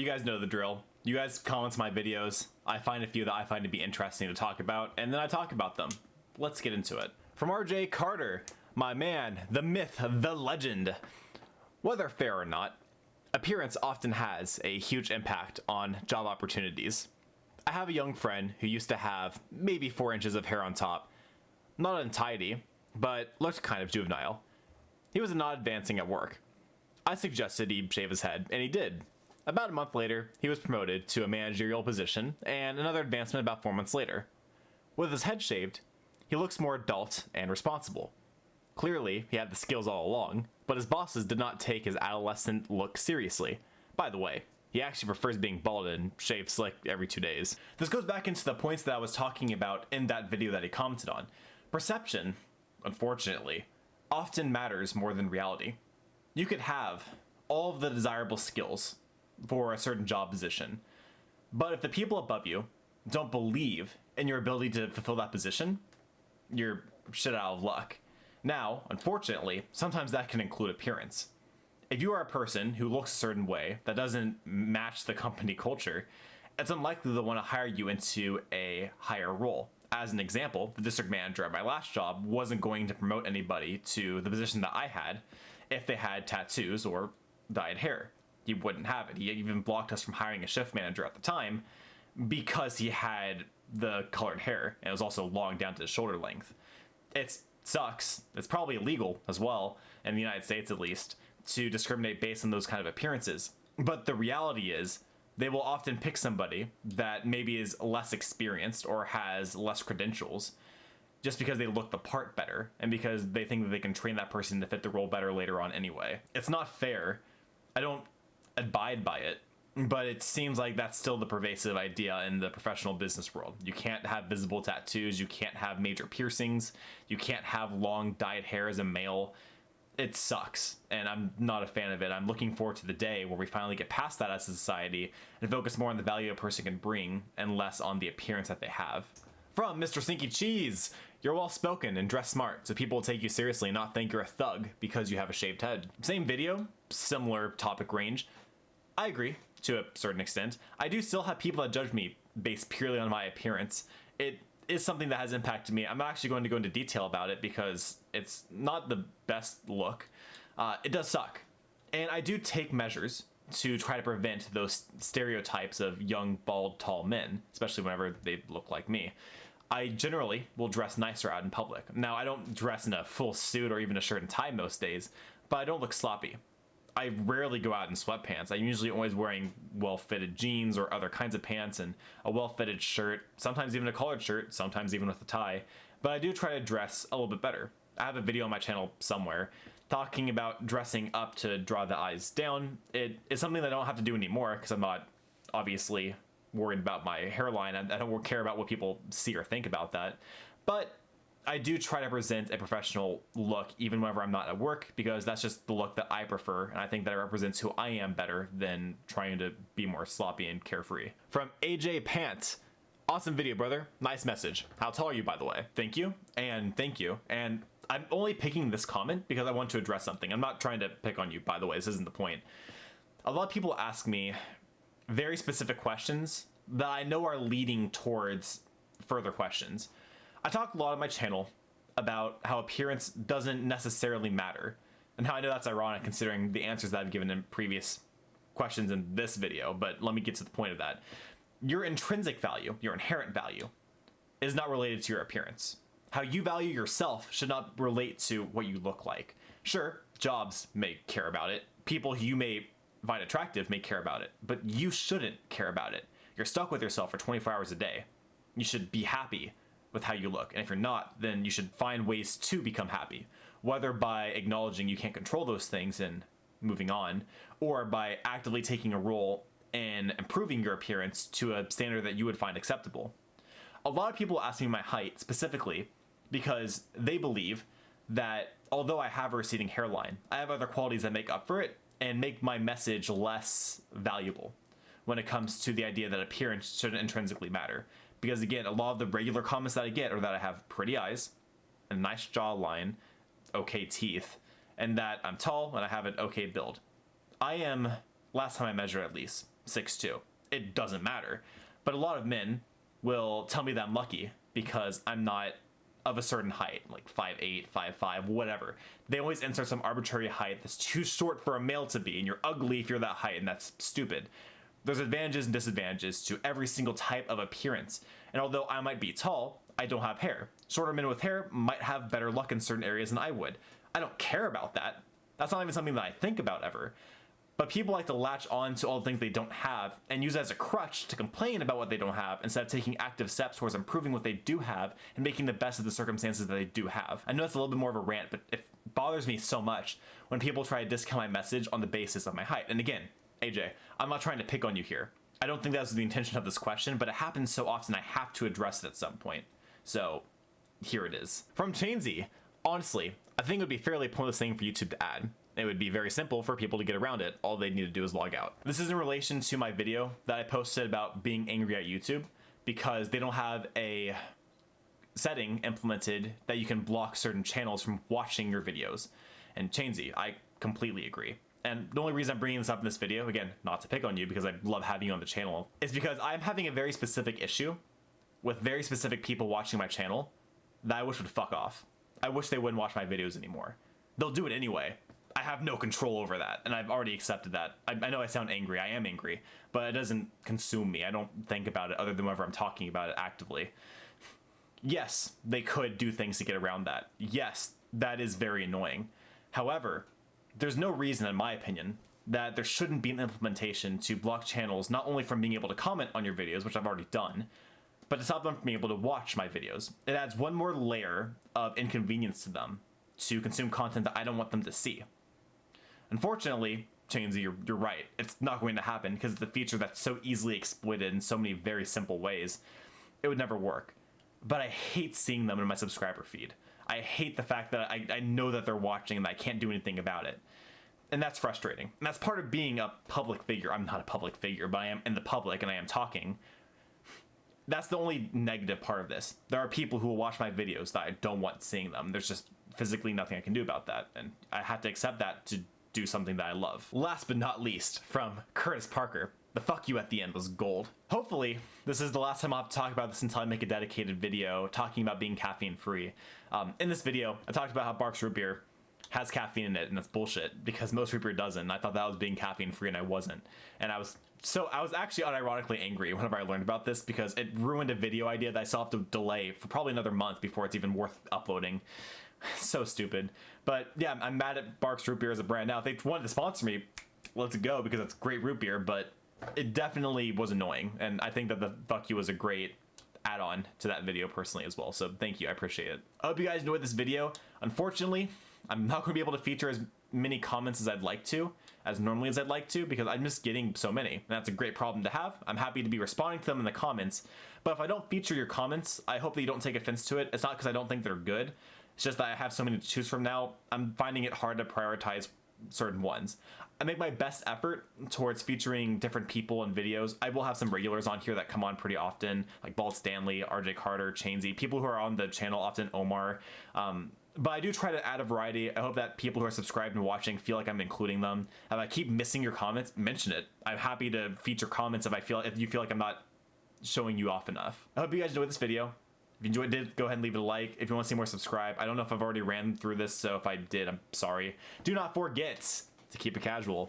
You guys know the drill. You guys comment my videos. I find a few that I find to be interesting to talk about, and then I talk about them. Let's get into it. From RJ Carter, my man, the myth, the legend. Whether fair or not, appearance often has a huge impact on job opportunities. I have a young friend who used to have maybe 4 inches of hair on top. Not untidy, but looked kind of juvenile. He was not advancing at work. I suggested he shave his head, and he did. About a month later, he was promoted to a managerial position, and another advancement about 4 months later. With his head shaved, he looks more adult and responsible. Clearly, he had the skills all along, but his bosses did not take his adolescent look seriously. By the way, he actually prefers being bald and shaved slick every 2 days. This goes back into the points that I was talking about in that video that he commented on. Perception, unfortunately, often matters more than reality. You could have all of the desirable skills for a certain job position, but if the people above you don't believe in your ability to fulfill that position, you're shit out of luck. Now, unfortunately, sometimes that can include appearance. If you are a person who looks a certain way that doesn't match the company culture, it's unlikely they'll want to hire you into a higher role. As an example, the district manager at my last job wasn't going to promote anybody to the position that I had if they had tattoos or dyed hair. He wouldn't have it. He even blocked us from hiring a shift manager at the time because he had the colored hair, and it was also long down to the shoulder length. It sucks. It's probably illegal as well, in the United States at least, to discriminate based on those kind of appearances. But the reality is, they will often pick somebody that maybe is less experienced or has less credentials just because they look the part better and because they think that they can train that person to fit the role better later on anyway. It's not fair. I don't abide by it, but it seems like that's still the pervasive idea in the professional business world. You can't have visible tattoos, you can't have major piercings, you can't have long dyed hair as a male. It sucks, and I'm not a fan of it. I'm looking forward to the day where we finally get past that as a society and focus more on the value a person can bring and less on the appearance that they have. From Mr. Stinky Cheese, you're well spoken and dress smart, so people will take you seriously and not think you're a thug because you have a shaved head. Same video, similar topic range. I agree, to a certain extent. I do still have people that judge me based purely on my appearance. It is something that has impacted me. I'm not actually going to go into detail about it because it's not the best look. It does suck. And I do take measures to try to prevent those stereotypes of young, bald, tall men, especially whenever they look like me. I generally will dress nicer out in public. Now, I don't dress in a full suit or even a shirt and tie most days, but I don't look sloppy. I rarely go out in sweatpants. I'm usually always wearing well-fitted jeans or other kinds of pants and a well-fitted shirt, sometimes even a collared shirt, sometimes even with a tie, but I do try to dress a little bit better. I have a video on my channel somewhere talking about dressing up to draw the eyes down. It is something that I don't have to do anymore because I'm not obviously worried about my hairline. I don't care about what people see or think about that, but I do try to present a professional look even whenever I'm not at work because that's just the look that I prefer, and I think that it represents who I am better than trying to be more sloppy and carefree. From AJ Pant, awesome video, brother. Nice message. How tall are you, by the way? Thank you, and thank you. And I'm only picking this comment because I want to address something. I'm not trying to pick on you, by the way. This isn't the point. A lot of people ask me very specific questions that I know are leading towards further questions. I talk a lot on my channel about how appearance doesn't necessarily matter, and how I know that's ironic considering the answers that I've given in previous questions in this video, but let me get to the point of that. Your intrinsic value, your inherent value, is not related to your appearance. How you value yourself should not relate to what you look like. Sure, jobs may care about it, people who you may find attractive may care about it, but you shouldn't care about it. You're stuck with yourself for 24 hours a day. You should be happy with how you look, and if you're not, then you should find ways to become happy, whether by acknowledging you can't control those things and moving on, or by actively taking a role in improving your appearance to a standard that you would find acceptable. A lot of people ask me my height specifically because they believe that although I have a receding hairline, I have other qualities that make up for it and make my message less valuable when it comes to the idea that appearance shouldn't intrinsically matter. Because again, a lot of the regular comments that I get are that I have pretty eyes, a nice jawline, okay teeth, and that I'm tall and I have an okay build. I am, last time I measured at least, 6'2". It doesn't matter. But a lot of men will tell me that I'm lucky because I'm not of a certain height, like 5'8", 5'5", whatever. They always insert some arbitrary height that's too short for a male to be, and you're ugly if you're that height, and that's stupid. There's advantages and disadvantages to every single type of appearance, and although I might be tall, I don't have hair. Shorter men with hair might have better luck in certain areas than I would. I don't care about that. That's not even something that I think about ever. But people like to latch on to all the things they don't have and use it as a crutch to complain about what they don't have instead of taking active steps towards improving what they do have and making the best of the circumstances that they do have. I know it's a little bit more of a rant, but it bothers me so much when people try to discount my message on the basis of my height. And again, AJ, I'm not trying to pick on you here. I don't think that's the intention of this question, but it happens so often I have to address it at some point. So here it is. From Chainsy, honestly, I think it would be a fairly pointless thing for YouTube to add. It would be very simple for people to get around it. All they need to do is log out. This is in relation to my video that I posted about being angry at YouTube because they don't have a setting implemented that you can block certain channels from watching your videos. And Chainsy, I completely agree. And the only reason I'm bringing this up in this video, again, not to pick on you because I love having you on the channel, is because I'm having a very specific issue with very specific people watching my channel that I wish would fuck off. I wish they wouldn't watch my videos anymore. They'll do it anyway. I have no control over that, and I've already accepted that. I know I sound angry, I am angry, but it doesn't consume me. I don't think about it other than whenever I'm talking about it actively. Yes, they could do things to get around that. Yes, that is very annoying. However, there's no reason, in my opinion, that there shouldn't be an implementation to block channels not only from being able to comment on your videos, which I've already done, but to stop them from being able to watch my videos. It adds one more layer of inconvenience to them to consume content that I don't want them to see. Unfortunately, Chainsy, you're right. It's not going to happen because it's a feature that's so easily exploited in so many very simple ways. It would never work. But I hate seeing them in my subscriber feed. I hate the fact that I know that they're watching and I can't do anything about it. And that's frustrating. And that's part of being a public figure. I'm not a public figure, but I am in the public and I am talking. That's the only negative part of this. There are people who will watch my videos that I don't want seeing them. There's just physically nothing I can do about that. And I have to accept that to do something that I love. Last but not least, from Curtis Parker. The fuck you at the end was gold. Hopefully, this is the last time I'll have to talk about this until I make a dedicated video talking about being caffeine free. In this video, I talked about how Barq's root beer has caffeine in it, and that's bullshit because most root beer doesn't. I thought that was being caffeine free and I wasn't. And I was actually unironically angry whenever I learned about this because it ruined a video idea that I still have to delay for probably another month before it's even worth uploading. So stupid. But yeah, I'm mad at Barq's root beer as a brand. Now, if they wanted to sponsor me, let's go because it's great root beer, but it definitely was annoying. And I think that the fuck you was a great add-on to that video personally as well. So thank you, I appreciate it. I hope you guys enjoyed this video. Unfortunately, I'm not going to be able to feature as many comments as I'd like to, as normally as I'd like to, because I'm just getting so many. And that's a great problem to have. I'm happy to be responding to them in the comments. But if I don't feature your comments, I hope that you don't take offense to it. It's not because I don't think they're good. It's just that I have so many to choose from now. I'm finding it hard to prioritize certain ones. I make my best effort towards featuring different people in videos. I will have some regulars on here that come on pretty often, like Bald Stanley, RJ Carter, Chainsy, people who are on the channel often, Omar. But I do try to add a variety. I hope that people who are subscribed and watching feel like I'm including them. If I keep missing your comments, mention it. I'm happy to feature comments if you feel like I'm not showing you off enough. I hope you guys enjoyed this video. If you enjoyed it, go ahead and leave it a like. If you want to see more, subscribe. I don't know if I've already ran through this, so if I did, I'm sorry. Do not forget to keep it casual.